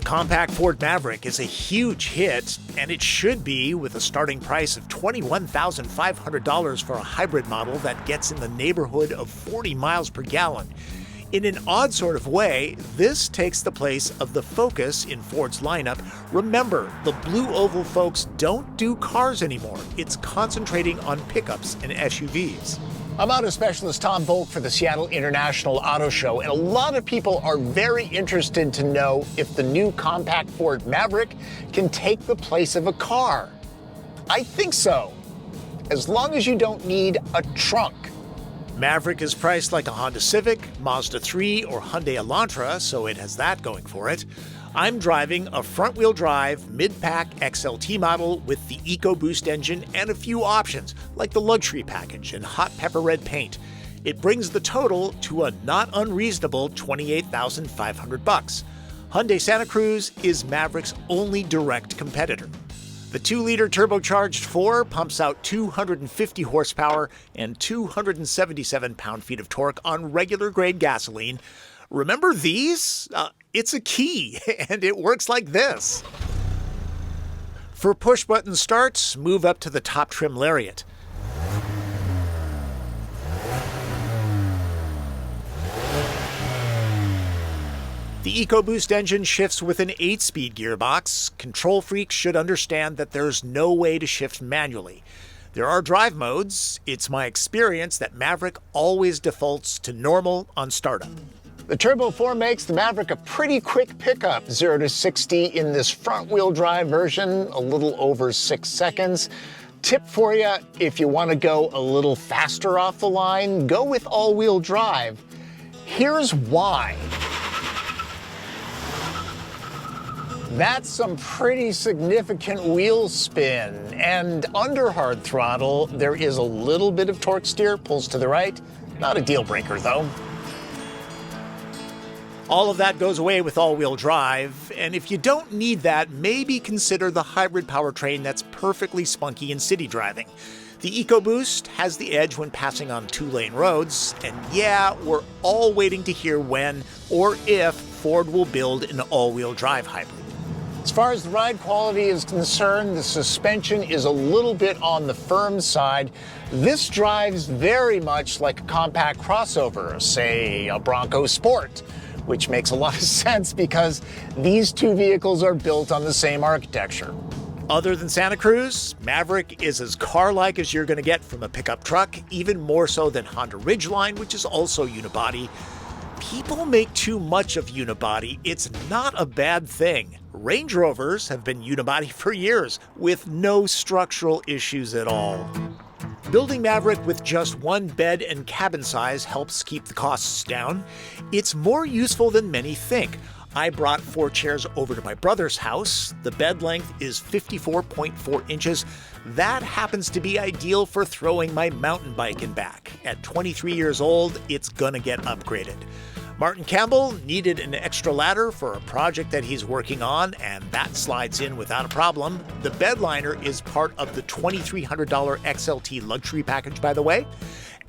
The compact Ford Maverick is a huge hit, and it should be, with a starting price of $21,500 for a hybrid model that gets in the neighborhood of 40 miles per gallon. In an odd sort of way, this takes the place of the Focus in Ford's lineup. Remember, the Blue Oval folks don't do cars anymore. It's concentrating on pickups and SUVs. I'm auto specialist Tom Voelk for the Seattle International Auto Show, and a lot of people are very interested to know if the new compact Ford Maverick can take the place of a car. I think so, as long as you don't need a trunk. Maverick is priced like a Honda Civic, Mazda 3, or Hyundai Elantra, so it has that going for it. I'm driving a front-wheel drive mid-pack XLT model with the EcoBoost engine and a few options, like the luxury package and hot pepper red paint. It brings the total to a not unreasonable $28,500. Hyundai Santa Cruz is Maverick's only direct competitor. The 2-liter turbocharged 4 pumps out 250 horsepower and 277 pound-feet of torque on regular-grade gasoline. Remember these? It's a key, and it works like this. For push-button starts, move up to the top trim lariat. The EcoBoost engine shifts with an 8-speed gearbox. Control freaks should understand that there's no way to shift manually. There are drive modes. It's my experience that Maverick always defaults to normal on startup. The Turbo 4 makes the Maverick a pretty quick pickup, 0 to 60 in this front-wheel drive version, a little over 6 seconds. Tip for you, if you want to go a little faster off the line, go with all-wheel drive. Here's why. That's some pretty significant wheel spin, and under hard throttle, there is a little bit of torque steer, pulls to the right. Not a deal breaker, though. All of that goes away with all-wheel drive, and if you don't need that, maybe consider the hybrid powertrain that's perfectly spunky in city driving. The EcoBoost has the edge when passing on 2-lane roads, and yeah, we're all waiting to hear when or if Ford will build an all-wheel drive hybrid. As far as the ride quality is concerned, the suspension is a little bit on the firm side. This drives very much like a compact crossover, say a Bronco Sport, which makes a lot of sense because these two vehicles are built on the same architecture. Other than Santa Cruz, Maverick is as car-like as you're going to get from a pickup truck, even more so than Honda Ridgeline, which is also unibody. People make too much of unibody. It's not a bad thing. Range Rovers have been unibody for years with no structural issues at all. Building Maverick with just one bed and cabin size helps keep the costs down. It's more useful than many think. I brought 4 chairs over to my brother's house. The bed length is 54.4 inches. That happens to be ideal for throwing my mountain bike in back. At 23 years old, it's gonna get upgraded. Martin Campbell needed an extra ladder for a project that he's working on, and that slides in without a problem. The bed liner is part of the $2,300 XLT luxury package, by the way.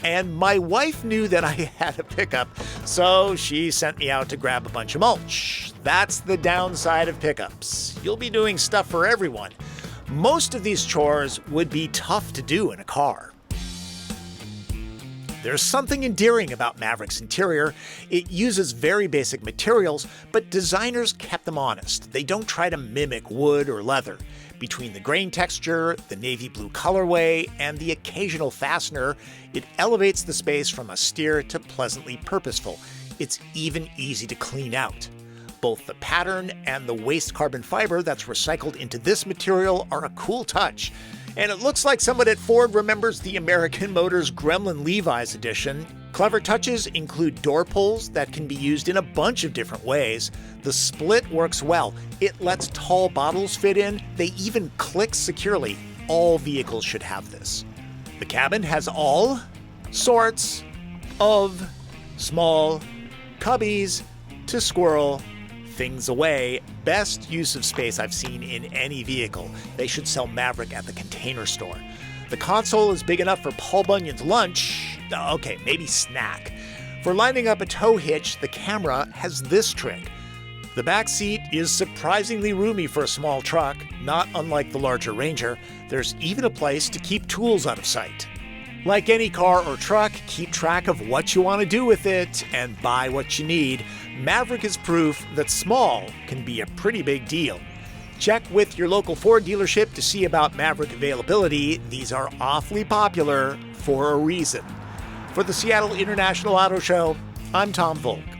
And my wife knew that I had a pickup, so she sent me out to grab a bunch of mulch. That's the downside of pickups. You'll be doing stuff for everyone. Most of these chores would be tough to do in a car. There's something endearing about Maverick's interior. It uses very basic materials, but designers kept them honest. They don't try to mimic wood or leather. Between the grain texture, the navy blue colorway, and the occasional fastener, it elevates the space from austere to pleasantly purposeful. It's even easy to clean out. Both the pattern and the waste carbon fiber that's recycled into this material are a cool touch. And it looks like someone at Ford remembers the American Motors Gremlin Levi's edition. Clever touches include door pulls that can be used in a bunch of different ways. The split works well. It lets tall bottles fit in. They even click securely. All vehicles should have this. The cabin has all sorts of small cubbies to squirrel things away. Best use of space I've seen in any vehicle. They should sell Maverick at the Container Store. The console is big enough for Paul Bunyan's lunch. Okay, maybe snack. For lining up a tow hitch, the camera has this trick. The back seat is surprisingly roomy for a small truck, not unlike the larger Ranger. There's even a place to keep tools out of sight. Like any car or truck, keep track of what you want to do with it and buy what you need. Maverick is proof that small can be a pretty big deal. Check with your local Ford dealership to see about Maverick availability. These are awfully popular for a reason. For the Seattle International Auto Show, I'm Tom Voelk.